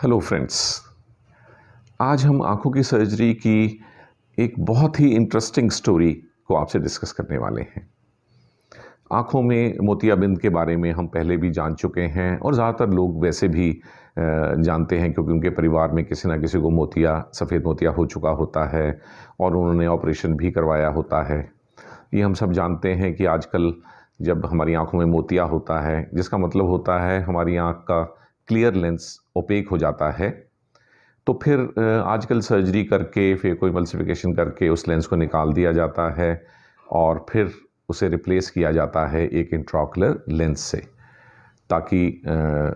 Hello friends, आज हम आँखों की सर्जरी की एक बहुत ही इंटरेस्टिंग स्टोरी को आपसे डिस्कस करने वाले हैं। आँखों में मोतियाबिंद के बारे में हम पहले भी जान चुके हैं और ज़्यादातर लोग वैसे भी जानते हैं क्योंकि उनके परिवार में किसी ना किसी को सफ़ेद मोतिया हो चुका होता है और उन्होंने ऑपरेशन भी करवाया होता है। ये हम सब जानते हैं कि आजकल जब हमारी आँखों में मोतिया होता है, जिसका मतलब होता है हमारी आँख का क्लियर लेंस ओपेक हो जाता है, तो फिर आजकल सर्जरी करके फेकोएमल्सिफिकेशन करके उस लेंस को निकाल दिया जाता है और फिर उसे रिप्लेस किया जाता है एक इंट्राओकुलर लेंस से, ताकि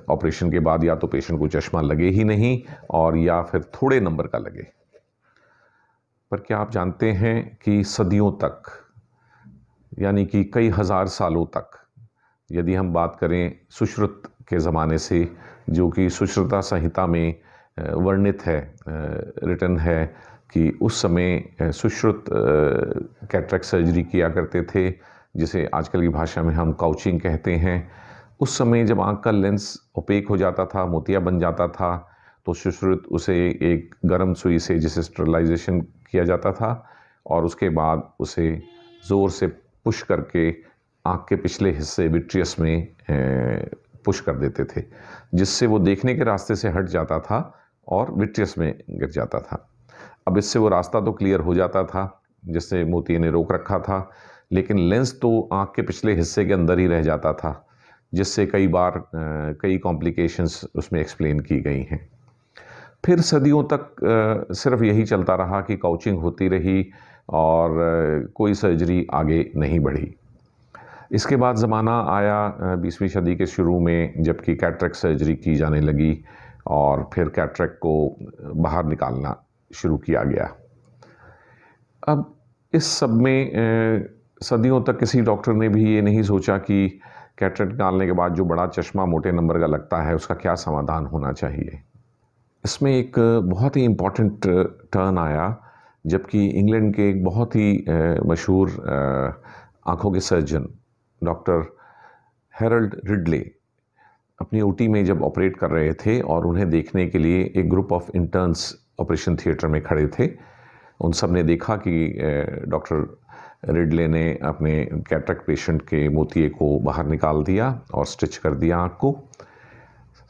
ऑपरेशन के बाद या तो पेशेंट को चश्मा लगे ही नहीं और या फिर थोड़े नंबर का लगे। पर क्या आप जानते हैं कि सदियों तक, यानी कि कई हज़ार सालों तक, यदि हम बात करें सुश्रुत के ज़माने से, जो कि सुश्रुता संहिता में वर्णित है, रिटन है कि उस समय सुश्रुत कैटरेक्ट सर्जरी किया करते थे, जिसे आजकल की भाषा में हम काउचिंग कहते हैं। उस समय जब आँख का लेंस ओपेक हो जाता था, मोतिया बन जाता था, तो सुश्रुत उसे एक गर्म सुई से, जिसे स्टरलाइजेशन किया जाता था, और उसके बाद उसे ज़ोर से पुश करके आँख के पिछले हिस्से विट्रियस में पुश कर देते थे, जिससे वो देखने के रास्ते से हट जाता था और विट्रियस में गिर जाता था। अब इससे वो रास्ता तो क्लियर हो जाता था जिससे मोतिये ने रोक रखा था, लेकिन लेंस तो आँख के पिछले हिस्से के अंदर ही रह जाता था, जिससे कई बार कई कॉम्प्लिकेशंस उसमें एक्सप्लेन की गई हैं। फिर सदियों तक सिर्फ यही चलता रहा कि काउचिंग होती रही और कोई सर्जरी आगे नहीं बढ़ी। इसके बाद ज़माना आया 20वीं सदी के शुरू में, जबकि कैटरेक्ट सर्जरी की जाने लगी और फिर कैटरेक्ट को बाहर निकालना शुरू किया गया। अब इस सब में सदियों तक किसी डॉक्टर ने भी ये नहीं सोचा कि कैटरेक्ट निकालने के बाद जो बड़ा चश्मा मोटे नंबर का लगता है, उसका क्या समाधान होना चाहिए। इसमें एक बहुत ही इम्पॉर्टेंट टर्न आया, जबकि इंग्लैंड के एक बहुत ही मशहूर आँखों के सर्जन डॉक्टर हेरल्ड रिडले अपनी ओटी में जब ऑपरेट कर रहे थे और उन्हें देखने के लिए एक group of interns operation theatre में खड़े थे, उन सब ने देखा कि डॉक्टर रिडले ने अपने कैटरेक्ट पेशेंट के मोतिये को बाहर निकाल दिया और स्टिच कर दिया आँख को।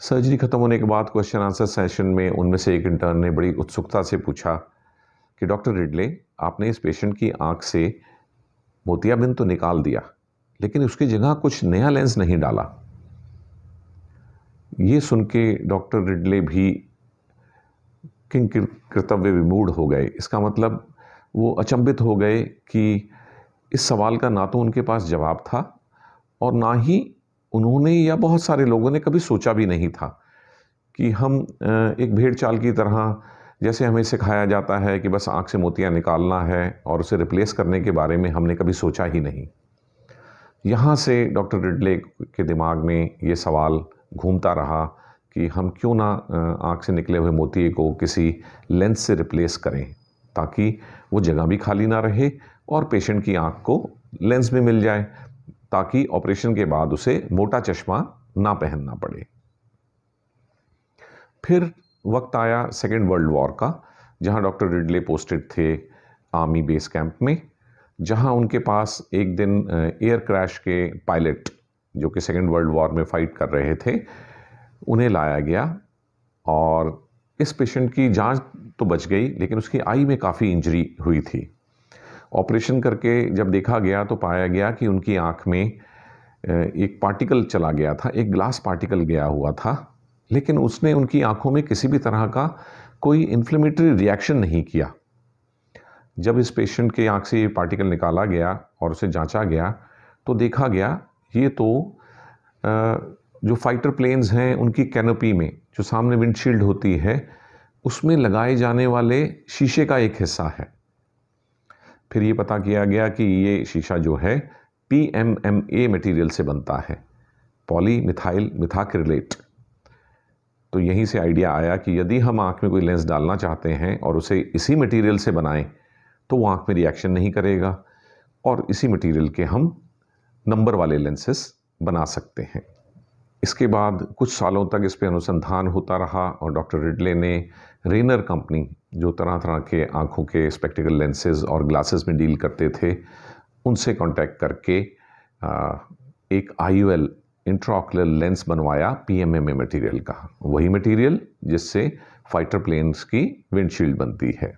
सर्जरी ख़त्म होने के बाद क्वेश्चन आंसर सेशन में उनमें से एक इंटर्न ने बड़ी उत्सुकता से पूछा कि डॉक्टर रिडले, आपने इस पेशेंट की आँख से मोतियाबिंद तो निकाल दिया, लेकिन उसकी जगह कुछ नया लेंस नहीं डाला। ये सुन के डॉक्टर रिडले भी किंग कर्तव्य विमूढ़ हो गए। इसका मतलब वो अचंभित हो गए कि इस सवाल का ना तो उनके पास जवाब था और ना ही उन्होंने या बहुत सारे लोगों ने कभी सोचा भी नहीं था कि हम एक भेड़ चाल की तरह, जैसे हमें सिखाया जाता है कि बस आँख से मोतियाँ निकालना है और उसे रिप्लेस करने के बारे में हमने कभी सोचा ही नहीं। यहाँ से डॉक्टर रिडले के दिमाग में ये सवाल घूमता रहा कि हम क्यों ना आँख से निकले हुए मोतिये को किसी लेंस से रिप्लेस करें, ताकि वो जगह भी खाली ना रहे और पेशेंट की आँख को लेंस भी मिल जाए, ताकि ऑपरेशन के बाद उसे मोटा चश्मा ना पहनना पड़े। फिर वक्त आया सेकेंड वर्ल्ड वॉर का, जहाँ डॉक्टर रिडले पोस्टेड थे आर्मी बेस कैंप में, जहाँ उनके पास एक दिन एयर क्रैश के पायलट, जो कि सेकेंड वर्ल्ड वॉर में फ़ाइट कर रहे थे, उन्हें लाया गया और इस पेशेंट की जान तो बच गई, लेकिन उसकी आई में काफ़ी इंजरी हुई थी। ऑपरेशन करके जब देखा गया तो पाया गया कि उनकी आँख में एक पार्टिकल चला गया था, एक ग्लास पार्टिकल गया हुआ था, लेकिन उसने उनकी आँखों में किसी भी तरह का कोई इन्फ्लेमेटरी रिएक्शन नहीं किया। जब इस पेशेंट के आँख से ये पार्टिकल निकाला गया और उसे जांचा गया तो देखा गया ये तो जो फाइटर प्लेन्स हैं उनकी कैनोपी में, जो सामने विंडशील्ड होती है, उसमें लगाए जाने वाले शीशे का एक हिस्सा है। फिर ये पता किया गया कि ये शीशा जो है PMMA मटेरियल से बनता है, पॉली मिथाइल मिथाक्रिलेट। तो यहीं से आइडिया आया कि यदि हम आँख में कोई लेंस डालना चाहते हैं और उसे इसी मटेरियल से बनाएं, तो वो आँख में रिएक्शन नहीं करेगा और इसी मटेरियल के हम नंबर वाले लेंसेस बना सकते हैं। इसके बाद कुछ सालों तक इस पे अनुसंधान होता रहा और डॉक्टर रिडले ने रेनर कंपनी, जो तरह तरह के आँखों के स्पेक्टिकल लेंसेज और ग्लासेस में डील करते थे, उनसे कांटेक्ट करके एक IOL इंट्राऑक्युलर लेंस बनवाया PMMA मटेरियल का, वही मटेरियल जिससे फाइटर प्लेन्स की विंडशील्ड बनती है।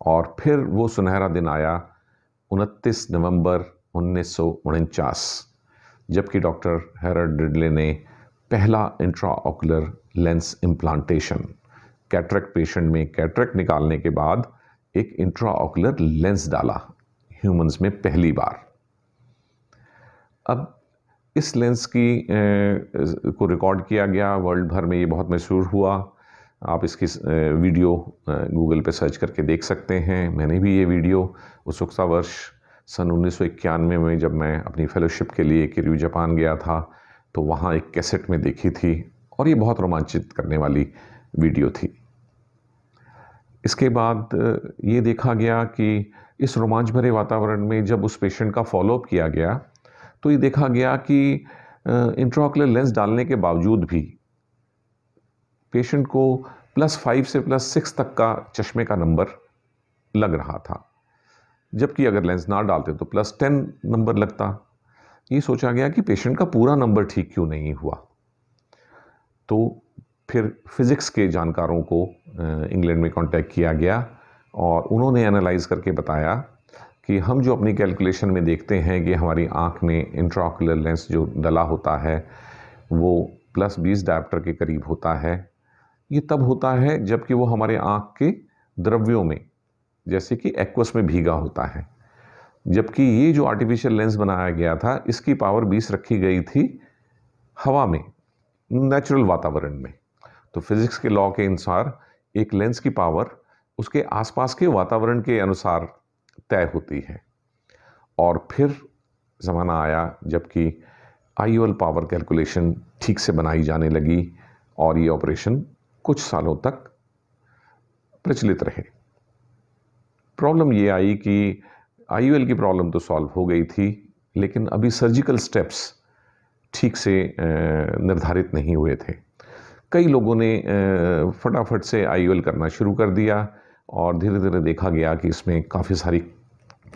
और फिर वो सुनहरा दिन आया 29 नवंबर 1949, जबकि डॉक्टर हेरल्ड रिडले ने पहला intraocular lens implantation, cataract patient में कैटरेक्ट निकालने के बाद एक इंट्राऑक्युलर लेंस डाला ह्यूमंस में पहली बार। अब इस लेंस को रिकॉर्ड किया गया, वर्ल्ड भर में ये बहुत मशहूर हुआ। आप इसकी वीडियो गूगल पे सर्च करके देख सकते हैं। मैंने भी ये वीडियो उत्सुकता वर्ष सन 1991 में जब मैं अपनी फेलोशिप के लिए किर्यू जापान गया था, तो वहाँ एक कैसेट में देखी थी और ये बहुत रोमांचित करने वाली वीडियो थी। इसके बाद ये देखा गया कि इस रोमांच भरे वातावरण में जब उस पेशेंट का फॉलोअप किया गया, तो ये देखा गया कि इंट्राऑक्युलर लेंस डालने के बावजूद भी पेशेंट को +5 से +6 तक का चश्मे का नंबर लग रहा था, जबकि अगर लेंस ना डालते तो +10 नंबर लगता। ये सोचा गया कि पेशेंट का पूरा नंबर ठीक क्यों नहीं हुआ। तो फिर फिज़िक्स के जानकारों को इंग्लैंड में कांटेक्ट किया गया और उन्होंने एनालाइज करके बताया कि हम जो अपनी कैलकुलेशन में देखते हैं कि हमारी आँख में इंट्राऑक्युलर लेंस जो डला होता है वो +20 डायोप्टर के करीब होता है, ये तब होता है जबकि वो हमारे आँख के द्रव्यों में, जैसे कि एक्वस में भीगा होता है। जबकि ये जो आर्टिफिशियल लेंस बनाया गया था, इसकी पावर 20 रखी गई थी हवा में, नेचुरल वातावरण में। तो फिज़िक्स के लॉ के अनुसार एक लेंस की पावर उसके आसपास के वातावरण के अनुसार तय होती है। और फिर ज़माना आया जबकि IOL पावर कैलकुलेशन ठीक से बनाई जाने लगी और ये ऑपरेशन कुछ सालों तक प्रचलित रहे। प्रॉब्लम ये आई कि IOL की प्रॉब्लम तो सॉल्व हो गई थी, लेकिन अभी सर्जिकल स्टेप्स ठीक से निर्धारित नहीं हुए थे। कई लोगों ने फटाफट से IOL करना शुरू कर दिया और धीरे धीरे देखा गया कि इसमें काफ़ी सारी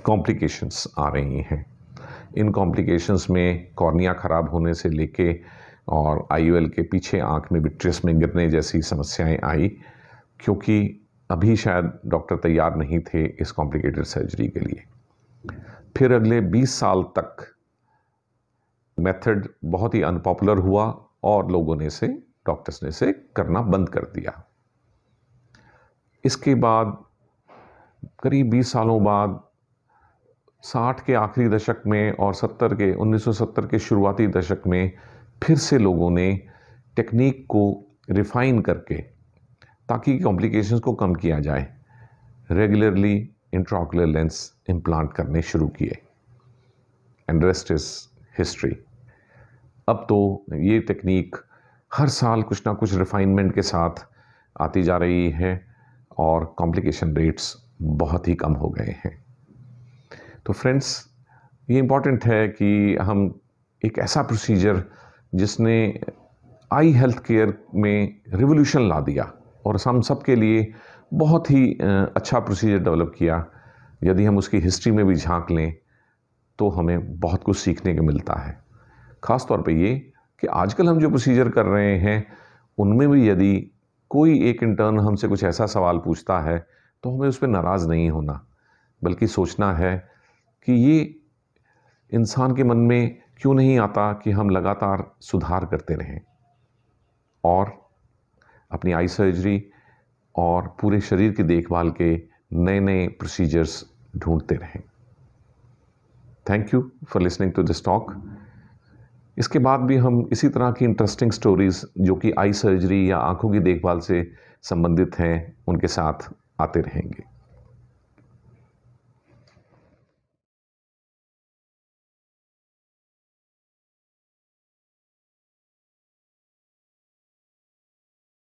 कॉम्प्लिकेशंस आ रही हैं। इन कॉम्प्लिकेशंस में कॉर्निया ख़राब होने से लेके और IOL के पीछे आँख में विट्रियस में गिरने जैसी समस्याएं आई, क्योंकि अभी शायद डॉक्टर तैयार नहीं थे इस कॉम्प्लिकेटेड सर्जरी के लिए। फिर अगले 20 साल तक मेथड बहुत ही अनपॉपुलर हुआ और लोगों ने डॉक्टर्स ने इसे करना बंद कर दिया। इसके बाद करीब 20 सालों बाद 60 के आखिरी दशक में और 1970 के शुरुआती दशक में फिर से लोगों ने टेक्निक को रिफ़ाइन करके, ताकि कॉम्प्लिकेशंस को कम किया जाए, रेगुलरली इंट्राऑक्युलर लेंस इम्प्लांट करने शुरू किए। And rest is history. अब तो ये टेक्निक हर साल कुछ ना कुछ रिफाइनमेंट के साथ आती जा रही है और कॉम्प्लिकेशन रेट्स बहुत ही कम हो गए हैं। तो फ्रेंड्स, ये इम्पॉर्टेंट है कि हम एक ऐसा प्रोसीजर जिसने आई हेल्थ केयर में रिवोल्यूशन ला दिया और हम सब के लिए बहुत ही अच्छा प्रोसीजर डेवलप किया, यदि हम उसकी हिस्ट्री में भी झांक लें तो हमें बहुत कुछ सीखने को मिलता है। ख़ास तौर पे ये कि आजकल हम जो प्रोसीजर कर रहे हैं उनमें भी यदि कोई एक इंटर्न हमसे कुछ ऐसा सवाल पूछता है तो हमें उस पर नाराज़ नहीं होना, बल्कि सोचना है कि ये इंसान के मन में क्यों नहीं आता कि हम लगातार सुधार करते रहें और अपनी आई सर्जरी और पूरे शरीर की देखभाल के नए नए प्रोसीजर्स ढूंढते रहें। Thank you for listening to this talk. इसके बाद भी हम इसी तरह की इंटरेस्टिंग स्टोरीज़ जो कि आई सर्जरी या आँखों की देखभाल से संबंधित हैं उनके साथ आते रहेंगे।